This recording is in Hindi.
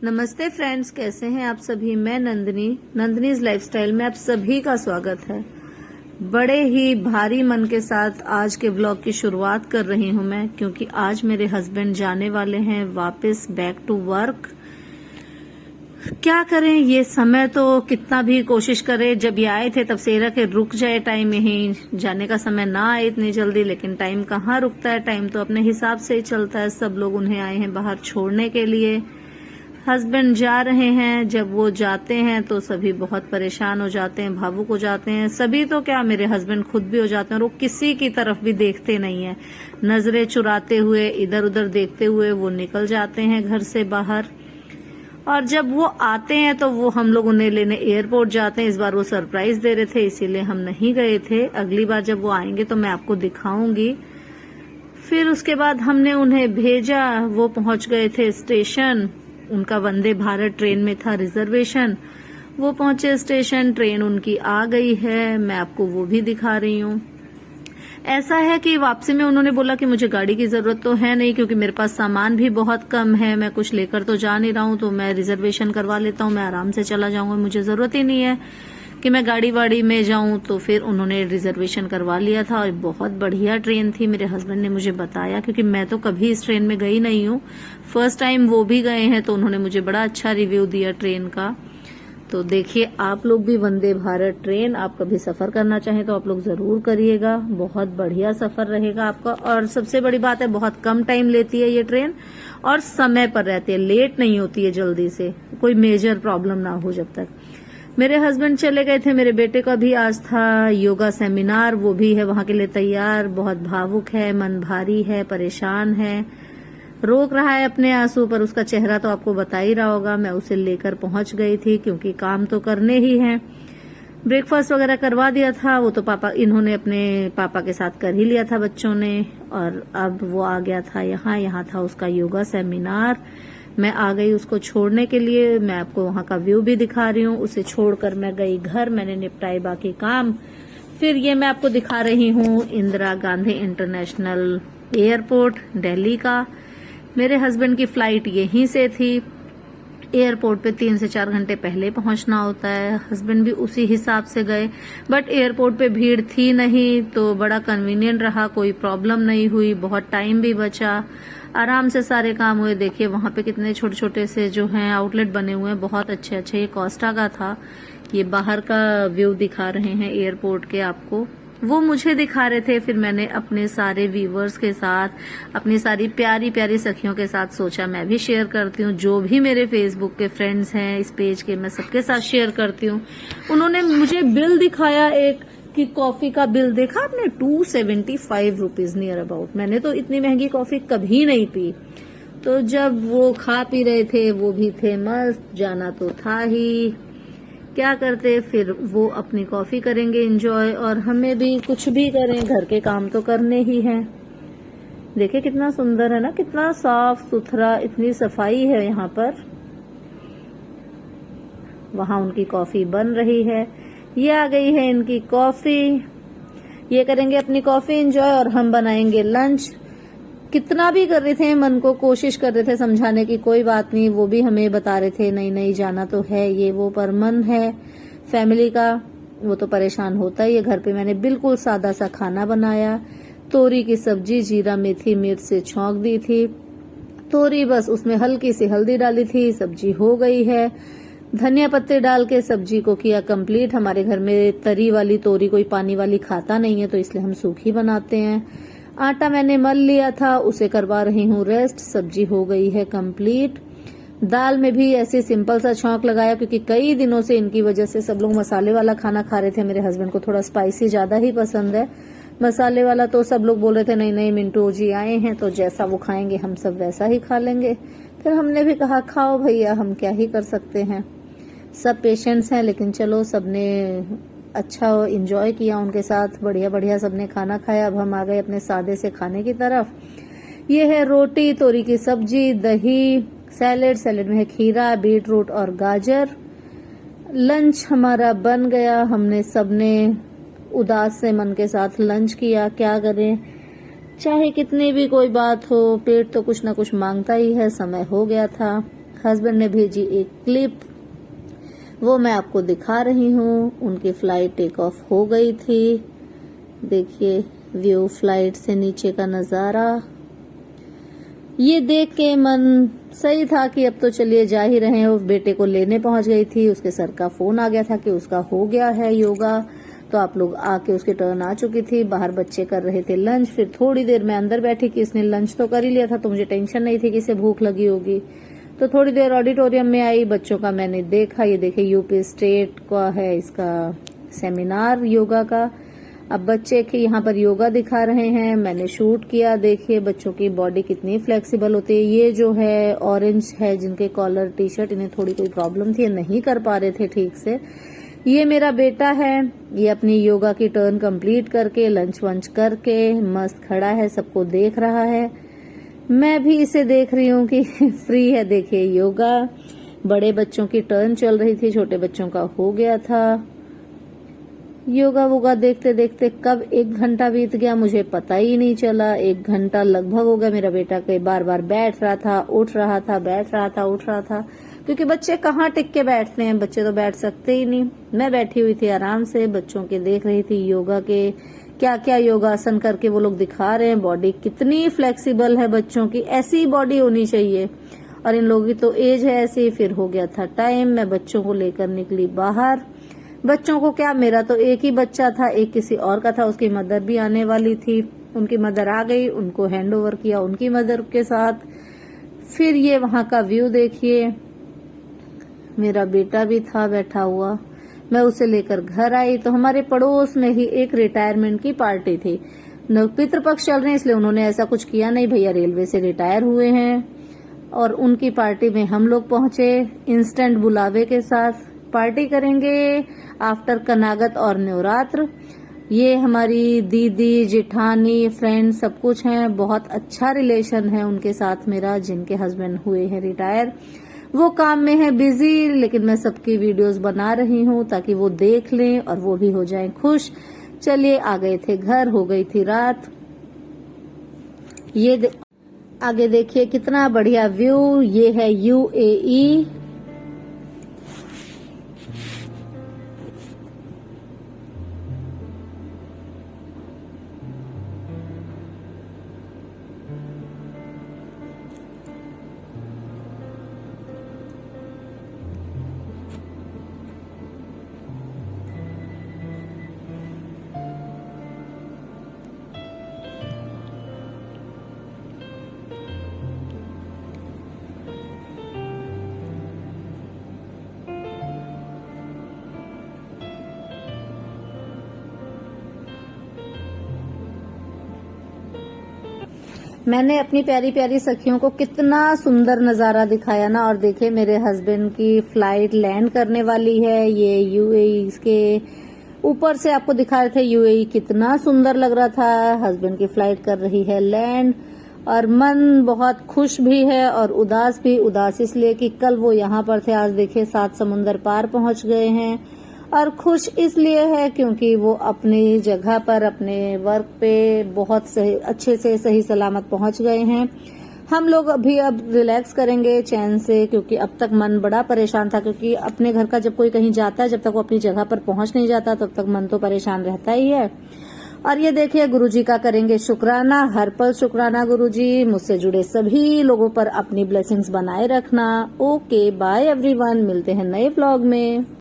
नमस्ते फ्रेंड्स, कैसे हैं आप सभी। मैं नंदिनीज लाइफस्टाइल में आप सभी का स्वागत है। बड़े ही भारी मन के साथ आज के व्लॉग की शुरुआत कर रही हूं मैं, क्योंकि आज मेरे हस्बैंड जाने वाले हैं वापस बैक टू वर्क। क्या करें, ये समय तो कितना भी कोशिश करें। जब ये आए थे तब से रखे रुक जाए टाइम, यहीं जाने का समय ना आए इतनी जल्दी, लेकिन टाइम कहाँ रुकता है। टाइम तो अपने हिसाब से ही चलता है। सब लोग उन्हें आए हैं बाहर छोड़ने के लिए। हस्बैंड जा रहे हैं। जब वो जाते हैं तो सभी बहुत परेशान हो जाते हैं, भावुक हो जाते हैं। सभी तो क्या, मेरे हस्बैंड खुद भी हो जाते हैं और वो किसी की तरफ भी देखते नहीं है। नजरें चुराते हुए, इधर उधर देखते हुए वो निकल जाते हैं घर से बाहर। और जब वो आते हैं तो वो हम लोग उन्हें लेने एयरपोर्ट जाते हैं। इस बार वो सरप्राइज दे रहे थे, इसीलिए हम नहीं गए थे। अगली बार जब वो आएंगे तो मैं आपको दिखाऊंगी। फिर उसके बाद हमने उन्हें भेजा। वो पहुंच गए थे स्टेशन। उनका वंदे भारत ट्रेन में था रिजर्वेशन। वो पहुंचे स्टेशन, ट्रेन उनकी आ गई है। मैं आपको वो भी दिखा रही हूँ। ऐसा है कि वापसी में उन्होंने बोला कि मुझे गाड़ी की जरूरत तो है नहीं, क्योंकि मेरे पास सामान भी बहुत कम है। मैं कुछ लेकर तो जा नहीं रहा हूँ, तो मैं रिजर्वेशन करवा लेता हूँ, मैं आराम से चला जाऊंगा। मुझे जरूरत ही नहीं है कि मैं गाड़ी वाड़ी में जाऊं। तो फिर उन्होंने रिजर्वेशन करवा लिया था और बहुत बढ़िया ट्रेन थी। मेरे हस्बैंड ने मुझे बताया, क्योंकि मैं तो कभी इस ट्रेन में गई नहीं हूँ, फर्स्ट टाइम वो भी गए हैं, तो उन्होंने मुझे बड़ा अच्छा रिव्यू दिया ट्रेन का। तो देखिए, आप लोग भी वंदे भारत ट्रेन, आप कभी सफर करना चाहें तो आप लोग जरूर करिएगा। बहुत बढ़िया सफर रहेगा आपका। और सबसे बड़ी बात है, बहुत कम टाइम लेती है ये ट्रेन और समय पर रहती है, लेट नहीं होती है जल्दी से। कोई मेजर प्रॉब्लम ना हो जब तक। मेरे हस्बैंड चले गए थे। मेरे बेटे का भी आज था योगा सेमिनार, वो भी है वहां के लिए तैयार। बहुत भावुक है, मन भारी है, परेशान है, रोक रहा है अपने आंसू, पर उसका चेहरा तो आपको बता ही रहा होगा। मैं उसे लेकर पहुंच गई थी, क्योंकि काम तो करने ही है। ब्रेकफास्ट वगैरह करवा दिया था, वो तो इन्होंने अपने पापा के साथ कर ही लिया था बच्चों ने। और अब वो आ गया था यहाँ था उसका योगा सेमिनार। मैं आ गई उसको छोड़ने के लिए। मैं आपको वहां का व्यू भी दिखा रही हूँ। उसे छोड़कर मैं गई घर, मैंने निपटाए बाकी काम। फिर ये मैं आपको दिखा रही हूँ इंदिरा गांधी इंटरनेशनल एयरपोर्ट दिल्ली का। मेरे हस्बैंड की फ्लाइट यहीं से थी। एयरपोर्ट पे 3 से 4 घंटे पहले पहुंचना होता है। हस्बैंड भी उसी हिसाब से गए, बट एयरपोर्ट पे भीड़ थी नहीं, तो बड़ा कन्वीनियंट रहा, कोई प्रॉब्लम नहीं हुई, बहुत टाइम भी बचा, आराम से सारे काम हुए। देखिए वहां पे कितने छोटे छोटे से जो हैं आउटलेट बने हुए हैं, बहुत अच्छे अच्छे। ये कोस्टा का था। ये बाहर का व्यू दिखा रहे हैं एयरपोर्ट के आपको, वो मुझे दिखा रहे थे। फिर मैंने अपने सारे व्यूवर्स के साथ, अपनी सारी प्यारी प्यारी सखियों के साथ सोचा मैं भी शेयर करती हूँ। जो भी मेरे फेसबुक के फ्रेंड्स हैं इस पेज के, मैं सबके साथ शेयर करती हूँ। उन्होंने मुझे बिल दिखाया एक, कि कॉफी का बिल देखा आपने, 275 रुपीज नियर अबाउट। मैंने तो इतनी महंगी कॉफी कभी नहीं पी। तो जब वो खा पी रहे थे, वो भी थे मस्त, जाना तो था ही, क्या करते। फिर वो अपनी कॉफी करेंगे एंजॉय, और हमें भी कुछ भी करें, घर के काम तो करने ही हैं। देखिए कितना सुंदर है ना, कितना साफ सुथरा, इतनी सफाई है यहाँ पर। वहां उनकी कॉफी बन रही है। ये आ गई है इनकी कॉफी। ये करेंगे अपनी कॉफी एंजॉय और हम बनाएंगे लंच। कितना भी कर रहे थे, मन को कोशिश कर रहे थे समझाने की, कोई बात नहीं। वो भी हमें बता रहे थे नहीं नहीं जाना तो है, ये वो, पर मन है फैमिली का, वो तो परेशान होता ही है। घर पे मैंने बिल्कुल सादा सा खाना बनाया। तोरी की सब्जी, जीरा मेथी मिर्च से छौंक दी थी। तोरी बस उसमें हल्की सी हल्दी डाली थी, सब्जी हो गई है। धनिया पत्ते डाल के सब्जी को किया कंप्लीट। हमारे घर में तरी वाली तोरी कोई पानी वाली खाता नहीं है, तो इसलिए हम सूखी बनाते हैं। आटा मैंने मल लिया था, उसे करवा रही हूँ रेस्ट। सब्जी हो गई है कंप्लीट। दाल में भी ऐसे सिंपल सा छौंक लगाया, क्योंकि कई दिनों से इनकी वजह से सब लोग मसाले वाला खाना खा रहे थे। मेरे हस्बैंड को थोड़ा स्पाइसी ज्यादा ही पसंद है, मसाले वाला। तो सब लोग बोल रहे थे नहीं नहीं मिंटू जी आए हैं तो जैसा वो खाएंगे हम सब वैसा ही खा लेंगे। फिर हमने भी कहा खाओ भैया, हम क्या ही कर सकते हैं। सब पेशेंट्स हैं, लेकिन चलो सबने अच्छा एंजॉय किया उनके साथ, बढ़िया बढ़िया सबने खाना खाया। अब हम आ गए अपने सादे से खाने की तरफ। ये है रोटी, तोरी की सब्जी, दही, सैलेड। सैलेड में है खीरा, बीट रूट और गाजर। लंच हमारा बन गया। हमने सबने उदास से मन के साथ लंच किया। क्या करें, चाहे कितनी भी कोई बात हो, पेट तो कुछ ना कुछ मांगता ही है। समय हो गया था, हस्बैंड ने भेजी एक क्लिप, वो मैं आपको दिखा रही हूँ। उनकी फ्लाइट टेक ऑफ हो गई थी। देखिए व्यू फ्लाइट से नीचे का नजारा। ये देख के मन सही था कि अब तो चलिए जा ही रहे हैं। वो बेटे को लेने पहुंच गई थी, उसके सर का फोन आ गया था कि उसका हो गया है योगा। तो आप लोग आके उसकी टर्न आ चुकी थी। बाहर बच्चे कर रहे थे लंच। फिर थोड़ी देर मैं अंदर बैठी कि इसने लंच तो कर ही लिया था, तो मुझे टेंशन नहीं थी कि इसे भूख लगी होगी। तो थोड़ी देर ऑडिटोरियम में आई, बच्चों का मैंने देखा। ये देखे यूपी स्टेट का है इसका सेमिनार योगा का। अब बच्चे के यहाँ पर योगा दिखा रहे हैं, मैंने शूट किया। देखिए बच्चों की बॉडी कितनी फ्लेक्सिबल होती है। ये जो है ऑरेंज है जिनके कॉलर टी शर्ट, इन्हें थोड़ी कोई प्रॉब्लम थी, नहीं कर पा रहे थे ठीक से। ये मेरा बेटा है, ये अपनी योगा की टर्न कंप्लीट करके लंच वंच करके मस्त खड़ा है, सबको देख रहा है। मैं भी इसे देख रही हूँ कि फ्री है। देखिए योगा, बड़े बच्चों की टर्न चल रही थी, छोटे बच्चों का हो गया था। योगा वोगा देखते देखते कब 1 घंटा बीत गया मुझे पता ही नहीं चला। 1 घंटा लगभग हो गया। मेरा बेटा के बार बार बैठ रहा था, उठ रहा था, बैठ रहा था, उठ रहा था, क्योंकि बच्चे कहाँ टिक के बैठते हैं, बच्चे तो बैठ सकते ही नहीं। मैं बैठी हुई थी आराम से, बच्चों के देख रही थी योगा के क्या क्या योगासन करके वो लोग दिखा रहे हैं। बॉडी कितनी फ्लेक्सिबल है बच्चों की, ऐसी बॉडी होनी चाहिए। और इन लोगों की तो एज है ऐसी। फिर हो गया था टाइम, मैं बच्चों को लेकर निकली बाहर। बच्चों को क्या, मेरा तो एक ही बच्चा था, एक किसी और का था, उसकी मदर भी आने वाली थी। उनकी मदर आ गई, उनको हैंड ओवर किया उनकी मदर के साथ। फिर ये वहां का व्यू देखिए, मेरा बेटा भी था बैठा हुआ। मैं उसे लेकर घर आई तो हमारे पड़ोस में ही एक रिटायरमेंट की पार्टी थी। पितृपक्ष चल रहे हैं इसलिए उन्होंने ऐसा कुछ किया नहीं, भैया रेलवे से रिटायर हुए हैं। और उनकी पार्टी में हम लोग पहुंचे इंस्टेंट बुलावे के साथ। पार्टी करेंगे आफ्टर कनागत और नवरात्र। ये हमारी दीदी जेठानी फ्रेंड सब कुछ हैं। बहुत अच्छा रिलेशन है उनके साथ मेरा, जिनके हस्बैंड हुए हैं रिटायर। वो काम में है बिजी, लेकिन मैं सबकी वीडियोस बना रही हूँ ताकि वो देख लें और वो भी हो जाएं खुश। चलिए आ गए थे घर, हो गई थी रात। ये आगे देखिए कितना बढ़िया व्यू। ये है यूएई। मैंने अपनी प्यारी प्यारी सखियों को कितना सुंदर नजारा दिखाया ना। और देखिए मेरे हस्बैंड की फ्लाइट लैंड करने वाली है। ये यूएई के ऊपर से आपको दिखा रहे थे यूएई, कितना सुंदर लग रहा था। हस्बैंड की फ्लाइट कर रही है लैंड और मन बहुत खुश भी है और उदास भी। उदास इसलिए कि कल वो यहाँ पर थे, आज देखिए 7 समुंदर पार पहुंच गए हैं। और खुश इसलिए है क्योंकि वो अपनी जगह पर अपने वर्क पे बहुत सही अच्छे से सही सलामत पहुंच गए हैं। हम लोग अभी अब रिलैक्स करेंगे चैन से, क्योंकि अब तक मन बड़ा परेशान था। क्योंकि अपने घर का जब कोई कहीं जाता है, जब तक वो अपनी जगह पर पहुंच नहीं जाता तब तक मन तो परेशान रहता ही है। और ये देखिए गुरुजी का करेंगे शुक्राना, हर पल शुक्राना गुरुजी। मुझसे जुड़े सभी लोगों पर अपनी ब्लेसिंग्स बनाए रखना। ओके बाय एवरीवन, मिलते हैं नए व्लॉग में।